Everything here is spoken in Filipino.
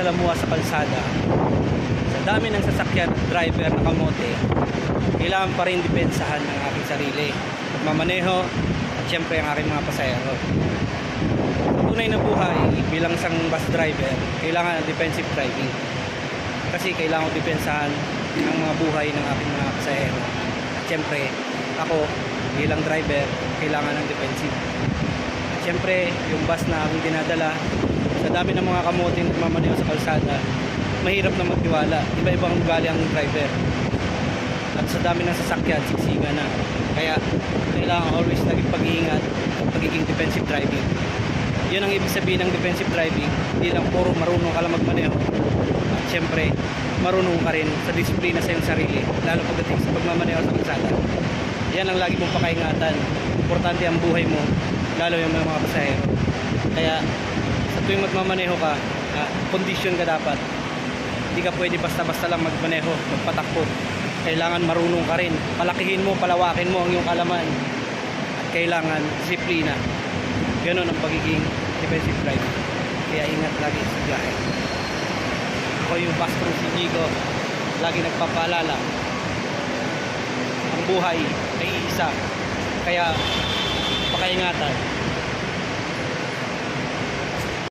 makisalamuha sa kalsada, sa dami ng sasakyan at driver na kamote, kailangan pa rin depensahan ng aking sarili, magmamaneho at syempre ang aking mga pasahero. Sa tunay na buhay bilang isang bus driver, kailangan ng defensive driving kasi kailangan ko depensahan ang mga buhay ng aking mga pasahero. At syempre ako bilang driver, kailangan ng defensive. At syempre yung bus na aking dinadala, sa dami ng mga kamoting nagmamaneho sa kalsada, mahirap na magtiwala, iba-ibang ugali ang driver. At sa dami ng sasakyan, siksiga na. Kaya kailangan always naging pag-iingat at pagiging defensive driving. Yun ang ibig sabihin ng defensive driving. Hindi lang puro marunong ka lang magmaneho. At syempre, marunong ka rin sa disiplina sa iyong sarili, lalo pagdating sa pagmamaneho sa kalsada. Yan ang lagi mong pakaingatan. Importante ang buhay mo, lalo yung mga pasahero. Kaya sa tuwing magmamaneho ka, kondisyon ka dapat. Hindi ka pwede basta-basta lang magmaneho, magpatakbo. Kailangan marunong ka rin. Palakihin mo, palawakin mo ang iyong kalaman. At kailangan disiplina. Ganon ang pagiging defensive driver. Kaya ingat lagi sa biyahe. Ako yung Pastor si Jigo, lagi nagpapaalala. Ang buhay ay isa. Kaya pakaingatan.